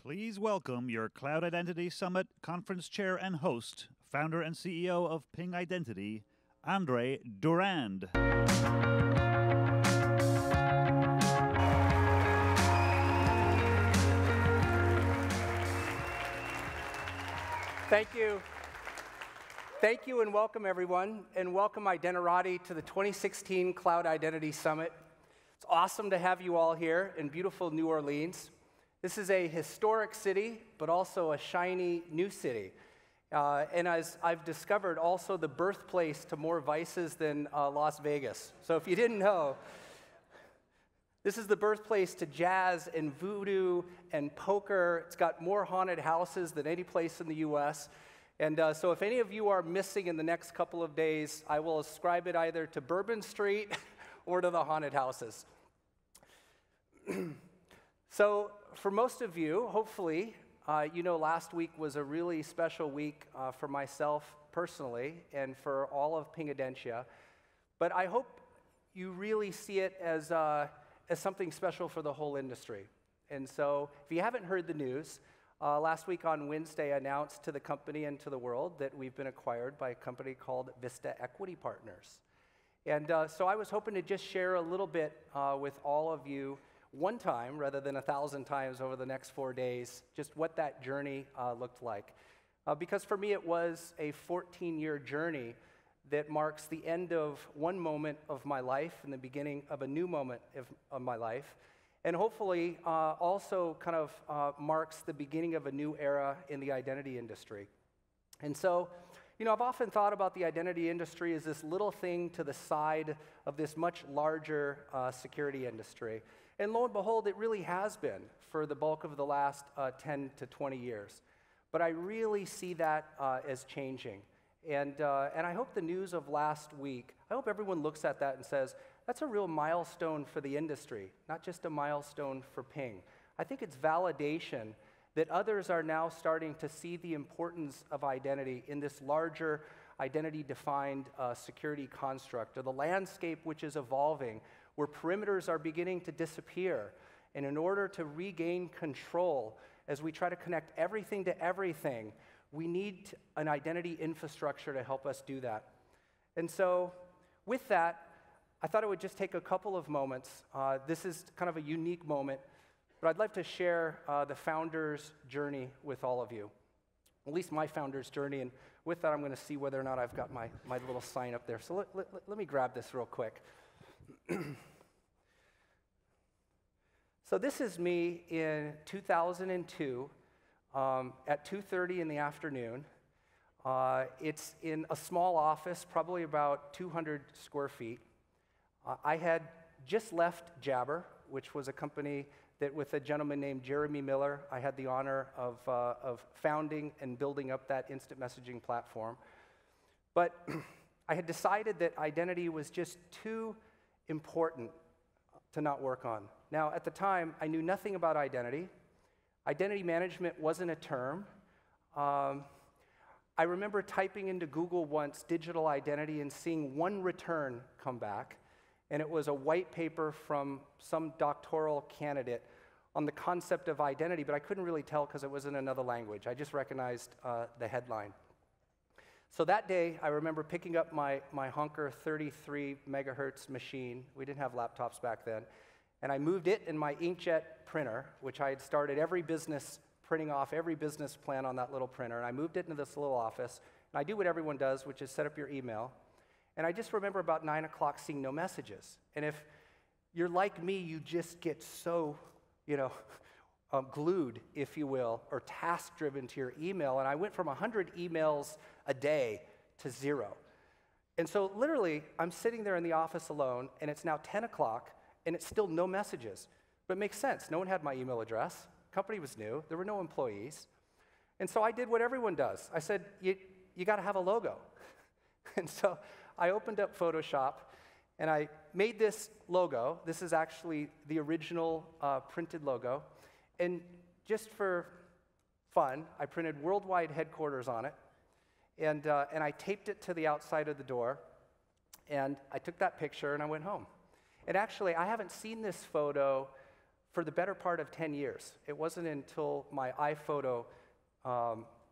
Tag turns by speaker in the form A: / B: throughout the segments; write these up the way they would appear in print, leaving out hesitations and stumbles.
A: Please welcome your Cloud Identity Summit conference chair and host, founder and CEO of Ping Identity, Andre Durand.
B: Thank you. Thank you and welcome everyone, and welcome Identirati to the 2016 Cloud Identity Summit. It's awesome to have you all here in beautiful New Orleans. This is a historic city, but also a shiny new city. And as I've discovered, also the birthplace to more vices than Las Vegas. So if you didn't know, this is the birthplace to jazz and voodoo and poker. It's got more haunted houses than any place in the US. And so if any of you are missing in the next couple of days, I will ascribe it either to Bourbon Street or to the haunted houses. So for most of you, hopefully, you know last week was a really special week for myself personally and for all of Pingidentia. But I hope you really see it as something special for the whole industry. And so if you haven't heard the news, last week on Wednesday I announced to the company and to the world that we've been acquired by a company called Vista Equity Partners. And so I was hoping to just share a little bit with all of you one time rather than 1,000 times over the next 4 days, just what that journey looked like. Because for me it was a 14-year journey that marks the end of one moment of my life and the beginning of a new moment of my life, and hopefully also kind of marks the beginning of a new era in the identity industry. And so, you know, I've often thought about the identity industry as this little thing to the side of this much larger security industry. And lo and behold, it really has been for the bulk of the last 10 to 20 years. But I really see that as changing. And I hope the news of last week, I hope everyone looks at that and says, that's a real milestone for the industry, not just a milestone for Ping. I think it's validation that others are now starting to see the importance of identity in this larger identity-defined security construct, or the landscape which is evolving, where perimeters are beginning to disappear. And in order to regain control, as we try to connect everything to everything, we need an identity infrastructure to help us do that. And so with that, I thought it would just take a couple of moments. This is kind of a unique moment, but I'd like to share the founder's journey with all of you, at least my founder's journey. And with that, I'm going to see whether or not I've got my little sign up there. So let me grab this real quick. So this is me in 2002 at 2:30 in the afternoon. It's in a small office, probably about 200 square feet. I had just left Jabber, which was a company that with a gentleman named Jeremy Miller, I had the honor of founding and building up that instant messaging platform. But I had decided that identity was just too important to not work on. Now, at the time, I knew nothing about identity. Identity management wasn't a term. I remember typing into Google once digital identity and seeing one return come back, and it was a white paper from some doctoral candidate on the concept of identity, but I couldn't really tell because it was in another language. I just recognized the headline. So that day, I remember picking up my Honker 33 megahertz machine. We didn't have laptops back then. And I moved it in my inkjet printer, which I had started every business, printing off every business plan on that little printer. And I moved it into this little office. And I do what everyone does, which is set up your email. And I just remember about 9 o'clock seeing no messages. And if you're like me, you just get so, glued, if you will, or task-driven to your email. And I went from 100 emails a day to 0. And so literally, I'm sitting there in the office alone, and it's now 10 o'clock, and it's still no messages. But it makes sense. No one had my email address. Company was new. There were no employees. And so I did what everyone does. I said, you got to have a logo. And so I opened up Photoshop, and I made this logo. This is actually the original printed logo. And just for fun, I printed worldwide headquarters on it, and I taped it to the outside of the door, and I took that picture, and I went home. And actually, I haven't seen this photo for the better part of 10 years. It wasn't until my iPhoto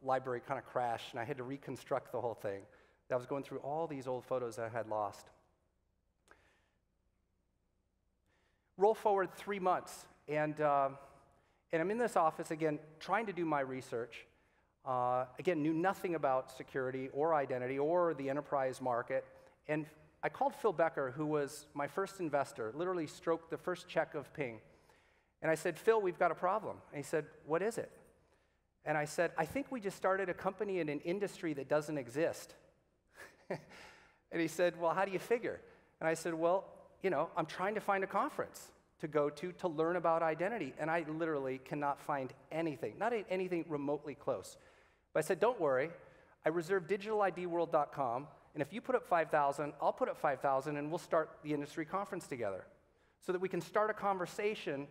B: library kind of crashed and I had to reconstruct the whole thing that I was going through all these old photos that I had lost. Roll forward 3 months, and I'm in this office again, trying to do my research. Again, knew nothing about security or identity or the enterprise market, and I called Phil Becker, who was my first investor, literally stroked the first check of Ping. And I said, Phil, we've got a problem. And he said, what is it? And I said, I think we just started a company in an industry that doesn't exist. And he said, well, how do you figure? And I said, well, I'm trying to find a conference to go to learn about identity, and I literally cannot find anything, not anything remotely close. But I said, don't worry, I reserved digitalidworld.com, and if you put up 5,000, I'll put up 5,000, and we'll start the industry conference together so that we can start a conversation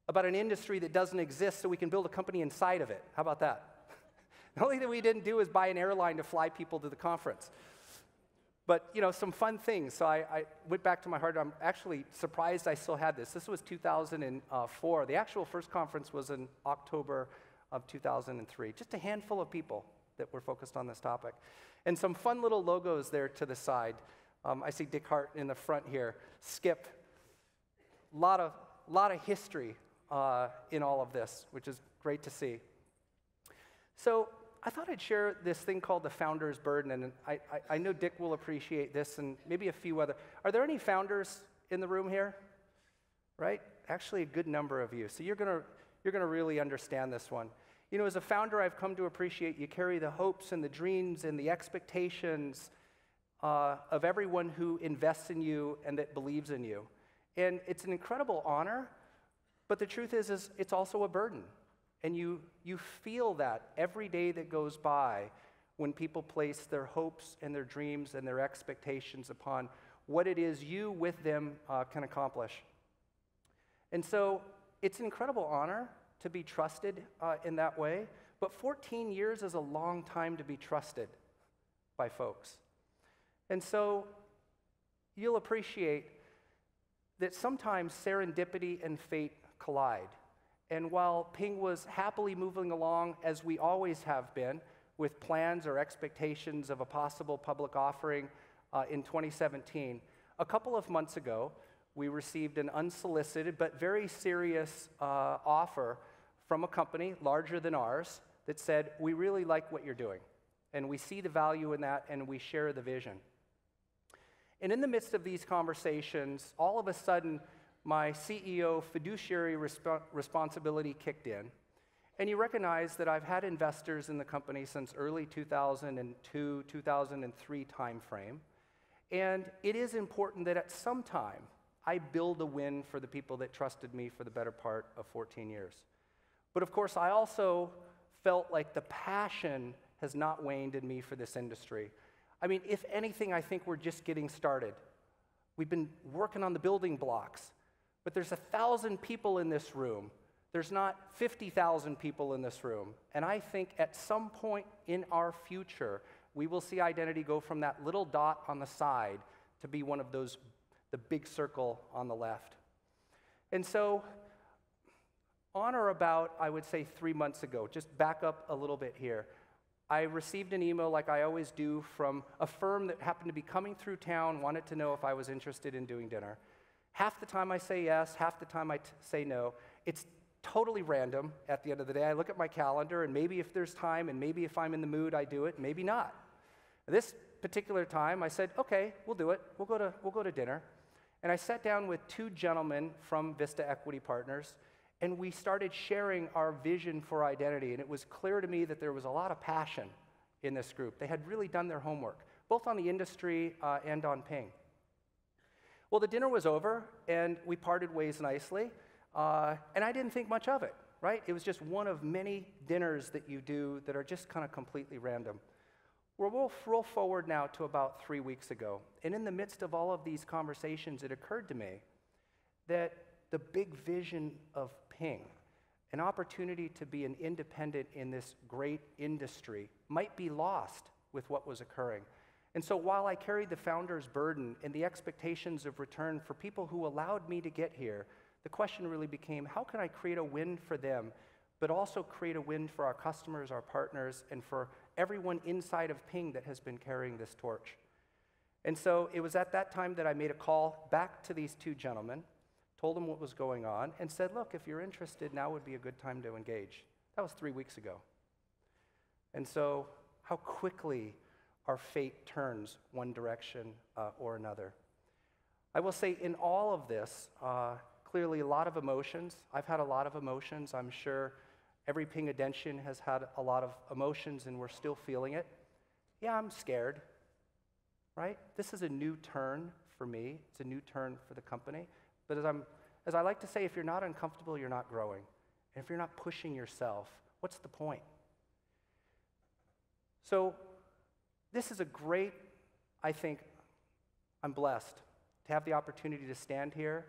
B: about an industry that doesn't exist so we can build a company inside of it. How about that? The only thing we didn't do is buy an airline to fly people to the conference. But, some fun things. So I went back to my heart. I'm actually surprised I still had this. This was 2004. The actual first conference was in October of 2003. Just a handful of people that were focused on this topic. And some fun little logos there to the side. I see Dick Hart in the front here. Skip. A lot of history in all of this, which is great to see. So I thought I'd share this thing called the founder's burden, and I know Dick will appreciate this, and maybe a few other. Are there any founders in the room here? Right? Actually, a good number of you. So you're gonna really understand this one. As a founder, I've come to appreciate you carry the hopes and the dreams and the expectations of everyone who invests in you and that believes in you. And it's an incredible honor, but the truth is it's also a burden. And you feel that every day that goes by when people place their hopes and their dreams and their expectations upon what it is you with them can accomplish. And so it's an incredible honor to be trusted in that way, but 14 years is a long time to be trusted by folks. And so you'll appreciate that sometimes serendipity and fate collide. And while Ping was happily moving along, as we always have been, with plans or expectations of a possible public offering in 2017, a couple of months ago, we received an unsolicited but very serious offer from a company larger than ours that said, we really like what you're doing, and we see the value in that, and we share the vision. And in the midst of these conversations, all of a sudden, my CEO fiduciary responsibility kicked in, and you recognize that I've had investors in the company since early 2002, 2003 timeframe, and it is important that at some time I build a win for the people that trusted me for the better part of 14 years. But of course, I also felt like the passion has not waned in me for this industry. I mean, if anything, I think we're just getting started. We've been working on the building blocks. But there's 1,000 people in this room. There's not 50,000 people in this room. And I think at some point in our future, we will see identity go from that little dot on the side to be one of those, the big circle on the left. And so, on or about, I would say 3 months ago, just back up a little bit here, I received an email like I always do from a firm that happened to be coming through town, wanted to know if I was interested in doing dinner. Half the time I say yes, half the time I say no. It's totally random at the end of the day. I look at my calendar, and maybe if there's time, and maybe if I'm in the mood, I do it, maybe not. This particular time, I said, okay, we'll do it. We'll go to dinner. And I sat down with two gentlemen from Vista Equity Partners, and we started sharing our vision for identity. And it was clear to me that there was a lot of passion in this group. They had really done their homework, both on the industry and on Ping. Well, the dinner was over, and we parted ways nicely, and I didn't think much of it, right? It was just one of many dinners that you do that are just kind of completely random. We'll roll forward now to about 3 weeks ago, and in the midst of all of these conversations, it occurred to me that the big vision of Ping, an opportunity to be an independent in this great industry, might be lost with what was occurring. And so while I carried the founder's burden and the expectations of return for people who allowed me to get here, the question really became, how can I create a win for them, but also create a win for our customers, our partners, and for everyone inside of Ping that has been carrying this torch? And so it was at that time that I made a call back to these two gentlemen, told them what was going on, and said, look, if you're interested, now would be a good time to engage. That was 3 weeks ago. And so how quickly our fate turns one direction or another. I will say in all of this, clearly a lot of emotions. I've had a lot of emotions. I'm sure every Ping-adentian has had a lot of emotions, and we're still feeling it. Yeah, I'm scared, right? This is a new turn for me. It's a new turn for the company. But as I like to say, if you're not uncomfortable, you're not growing. And if you're not pushing yourself, what's the point? So this is a great, I think, I'm blessed to have the opportunity to stand here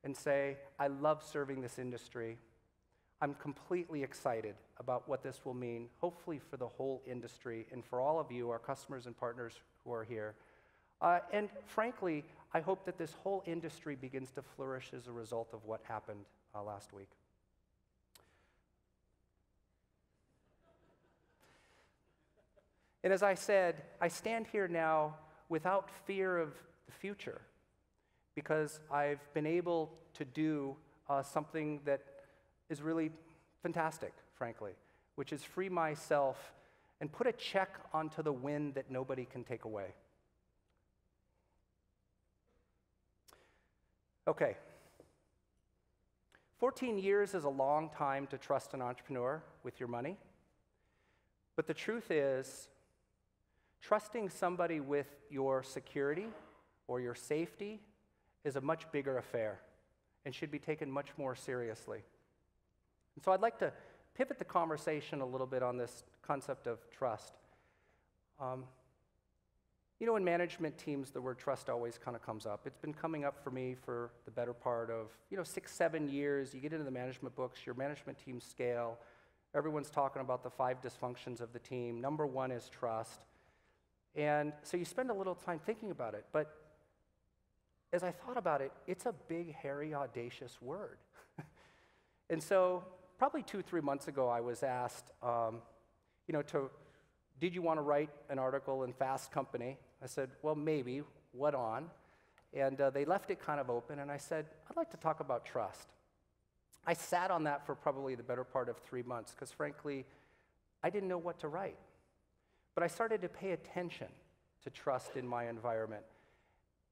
B: and say, I love serving this industry. I'm completely excited about what this will mean, hopefully for the whole industry and for all of you, our customers and partners who are here. And frankly, I hope that this whole industry begins to flourish as a result of what happened last week. And as I said, I stand here now without fear of the future, because I've been able to do something that is really fantastic, frankly, which is free myself and put a check onto the win that nobody can take away. Okay. 14 years is a long time to trust an entrepreneur with your money. But the truth is, trusting somebody with your security or your safety is a much bigger affair and should be taken much more seriously. And so I'd like to pivot the conversation a little bit on this concept of trust. You know, in management teams, the word trust always kind of comes up. It's been coming up for me for the better part of, 6, 7 years. You get into the management books, your management team scale. Everyone's talking about the 5 dysfunctions of the team. Number 1 is trust. And so you spend a little time thinking about it. But as I thought about it, it's a big, hairy, audacious word. And so probably 2 or 3 months ago, I was asked, did you want to write an article in Fast Company? I said, well, maybe. What on? And they left it kind of open, and I said, I'd like to talk about trust. I sat on that for probably the better part of 3 months, because frankly, I didn't know what to write. But I started to pay attention to trust in my environment.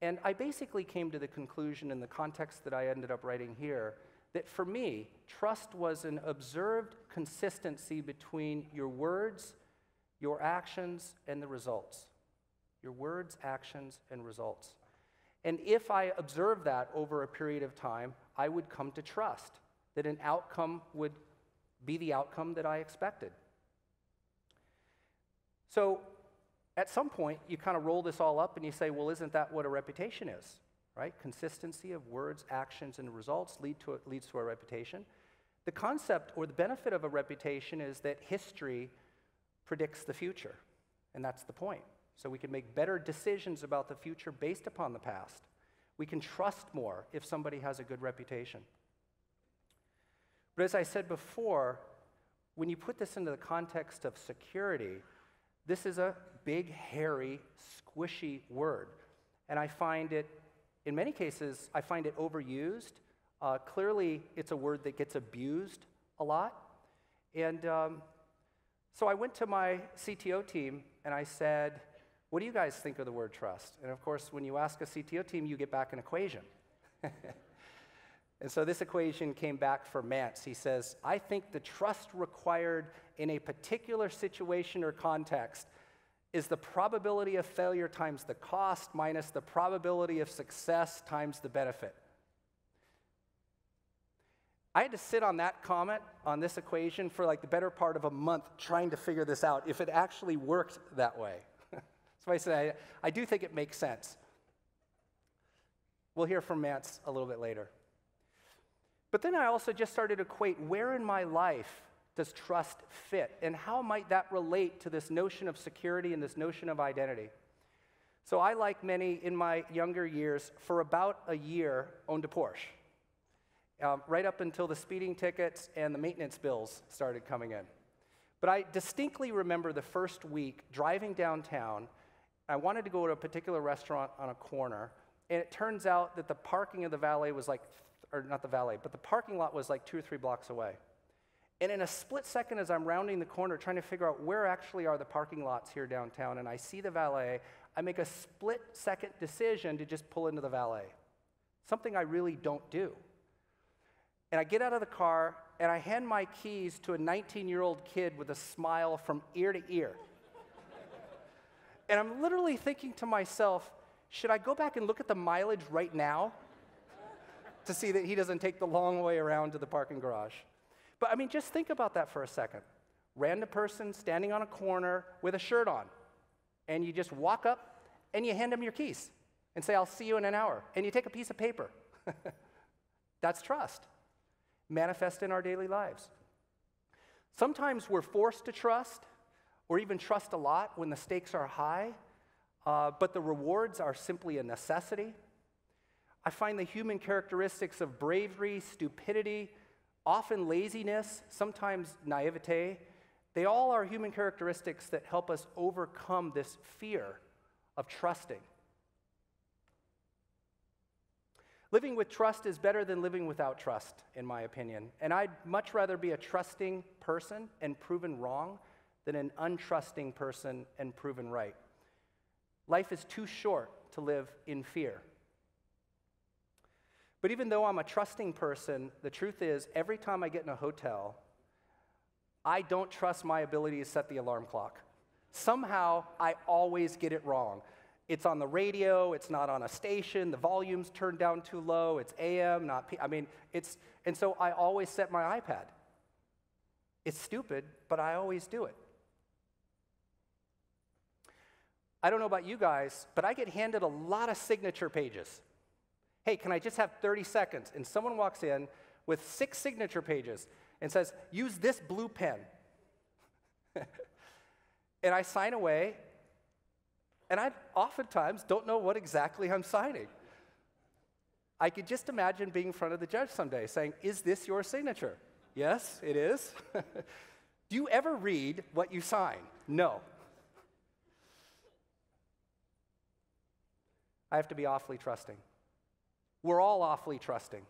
B: And I basically came to the conclusion in the context that I ended up writing here, that for me, trust was an observed consistency between your words, your actions, and the results. Your words, actions, and results. And if I observed that over a period of time, I would come to trust that an outcome would be the outcome that I expected. So at some point, you kind of roll this all up and you say, well, isn't that what a reputation is, right? Consistency of words, actions, and results leads to a reputation. The concept or the benefit of a reputation is that history predicts the future, and that's the point. So we can make better decisions about the future based upon the past. We can trust more if somebody has a good reputation. But as I said before, when you put this into the context of security, this is a big, hairy, squishy word. And I find it, in many cases, I find it overused. Clearly, it's a word that gets abused a lot. And so I went to my CTO team and I said, what do you guys think of the word trust? And of course, when you ask a CTO team, you get back an equation. And so this equation came back for Mance. He says, I think the trust required in a particular situation or context is the probability of failure times the cost minus the probability of success times the benefit. I had to sit on that comment, on this equation, for like the better part of a month trying to figure this out, if it actually worked that way. So I said, I do think it makes sense. We'll hear from Mance a little bit later. But then I also just started to equate, where in my life does trust fit? And how might that relate to this notion of security and this notion of identity? So I, like many in my younger years, for about a year, owned a Porsche. right up until the speeding tickets and the maintenance bills started coming in. But I distinctly remember the first week driving downtown. I wanted to go to a particular restaurant on a corner, and it turns out that the parking of the valet was like, or not the valet, but the parking lot was like 2 or 3 blocks away. And in a split second, as I'm rounding the corner, trying to figure out where actually are the parking lots here downtown, and I see the valet, I make a split-second decision to just pull into the valet, something I really don't do. And I get out of the car, and I hand my keys to a 19-year-old kid with a smile from ear to ear. And I'm literally thinking to myself, should I go back and look at the mileage right now to see that he doesn't take the long way around to the parking garage? But I mean, just think about that for a second. Random person standing on a corner with a shirt on, and you just walk up and you hand him your keys and say, I'll see you in an hour. And you take a piece of paper. That's trust. Manifest in our daily lives. Sometimes we're forced to trust, or even trust a lot when the stakes are high, but the rewards are simply a necessity. I find the human characteristics of bravery, stupidity, often laziness, sometimes naivete, they all are human characteristics that help us overcome this fear of trusting. Living with trust is better than living without trust, in my opinion. And I'd much rather be a trusting person and proven wrong than an untrusting person and proven right. Life is too short to live in fear. But even though I'm a trusting person, the truth is, every time I get in a hotel, I don't trust my ability to set the alarm clock. Somehow, I always get it wrong. It's on the radio, it's not on a station, the volume's turned down too low, it's AM, not P. I mean, and so I always set my iPad. It's stupid, but I always do it. I don't know about you guys, but I get handed a lot of signature pages. Hey, can I just have 30 seconds? And someone walks in with 6 signature pages and says, use this blue pen. And I sign away, and I oftentimes don't know what exactly I'm signing. I could just imagine being in front of the judge someday saying, is this your signature? Yes, it is. Do you ever read what you sign? No. I have to be awfully trusting. We're all awfully trusting.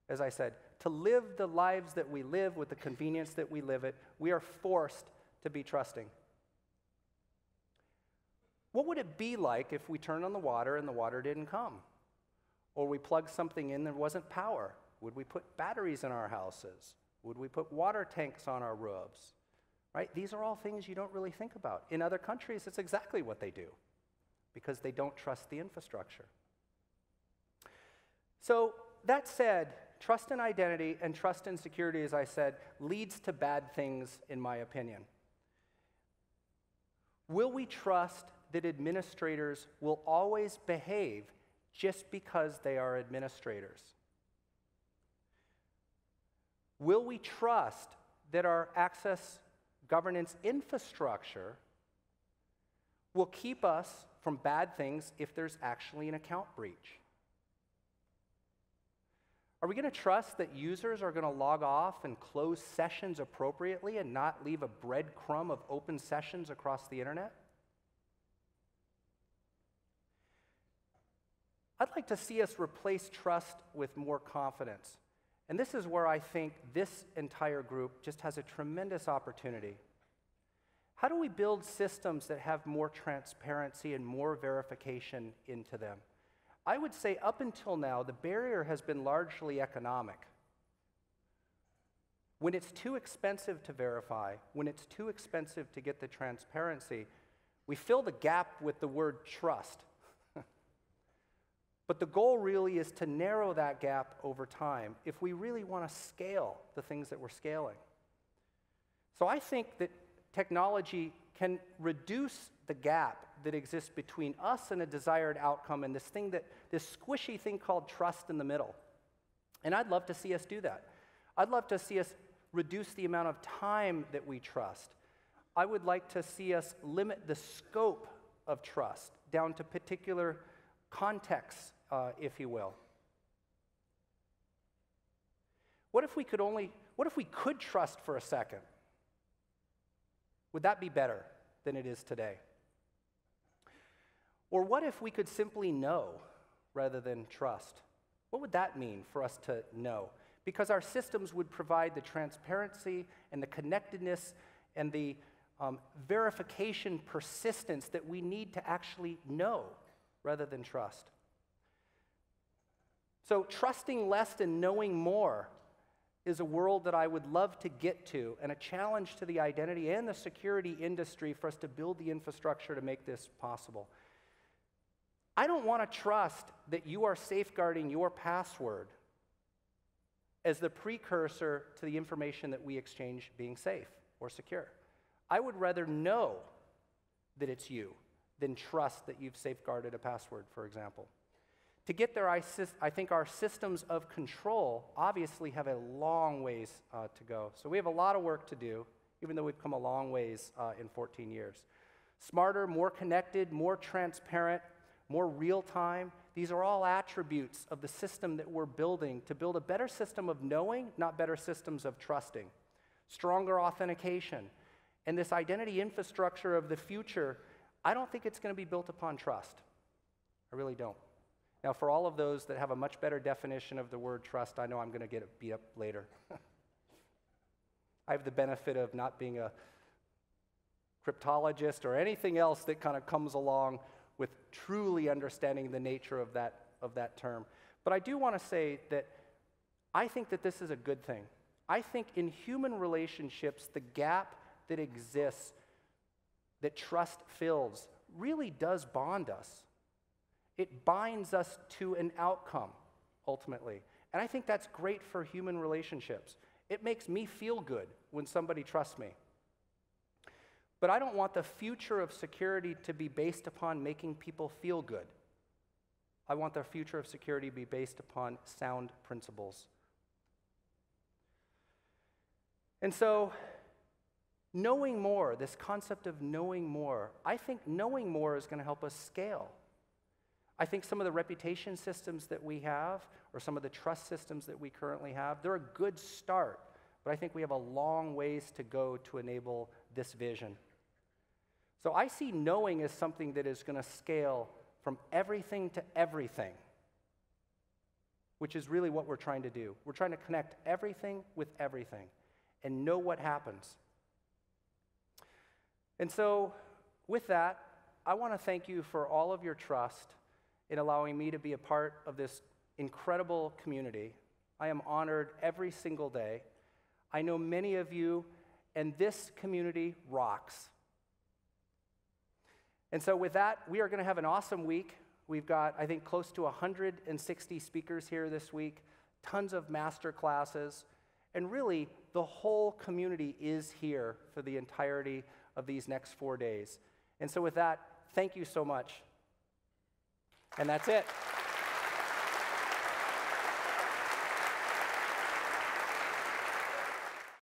B: As I said, to live the lives that we live with the convenience that we live it, we are forced to be trusting. What would it be like if we turned on the water and the water didn't come? Or we plugged something in, there wasn't power? Would we put batteries in our houses? Would we put water tanks on our roofs? Right? These are all things you don't really think about. In other countries, it's exactly what they do because they don't trust the infrastructure. So that said, trust in identity and trust in security, as I said, leads to bad things, in my opinion. Will we trust that administrators will always behave just because they are administrators? Will we trust that our access governance infrastructure will keep us from bad things if there's actually an account breach? Are we going to trust that users are going to log off and close sessions appropriately and not leave a breadcrumb of open sessions across the internet? I'd like to see us replace trust with more confidence. And this is where I think this entire group just has a tremendous opportunity. How do we build systems that have more transparency and more verification into them? I would say up until now, the barrier has been largely economic. When it's too expensive to verify, when it's too expensive to get the transparency, we fill the gap with the word trust. But the goal really is to narrow that gap over time if we really want to scale the things that we're scaling. So I think that technology can reduce the gap that exists between us and a desired outcome and this squishy thing called trust in the middle. And I'd love to see us do that. I'd love to see us reduce the amount of time that we trust. I would like to see us limit the scope of trust down to particular contexts, if you will. What if we could trust for a second? Would that be better than it is today? Or what if we could simply know rather than trust? What would that mean for us to know? Because our systems would provide the transparency and the connectedness and the verification persistence that we need to actually know rather than trust. So trusting less and knowing more is a world that I would love to get to, and a challenge to the identity and the security industry for us to build the infrastructure to make this possible. I don't want to trust that you are safeguarding your password as the precursor to the information that we exchange being safe or secure. I would rather know that it's you than trust that you've safeguarded a password, for example. To get there, I think our systems of control obviously have a long ways to go. So we have a lot of work to do, even though we've come a long ways in 14 years. Smarter, more connected, more transparent, more real-time. These are all attributes of the system that we're building to build a better system of knowing, not better systems of trusting. Stronger authentication. And this identity infrastructure of the future, I don't think it's going to be built upon trust. I really don't. Now, for all of those that have a much better definition of the word trust, I know I'm going to get beat up later. I have the benefit of not being a cryptologist or anything else that kind of comes along with truly understanding the nature of that term. But I do want to say that I think that this is a good thing. I think in human relationships, the gap that exists, that trust fills, really does bond us. It binds us to an outcome, ultimately. And I think that's great for human relationships. It makes me feel good when somebody trusts me. But I don't want the future of security to be based upon making people feel good. I want the future of security to be based upon sound principles. And so, knowing more, this concept of knowing more, I think knowing more is going to help us scale. I think some of the reputation systems that we have, or some of the trust systems that we currently have, they're a good start, but I think we have a long ways to go to enable this vision. So I see knowing as something that is going to scale from everything to everything, which is really what we're trying to do. We're trying to connect everything with everything and know what happens. And so with that, I want to thank you for all of your trust in allowing me to be a part of this incredible community. I am honored every single day. I know many of you, and this community rocks. And so with that, we are going to have an awesome week. We've got, I think, close to 160 speakers here this week, tons of master classes, and really, the whole community is here for the entirety of these next 4 days. And so with that, thank you so much. And that's it.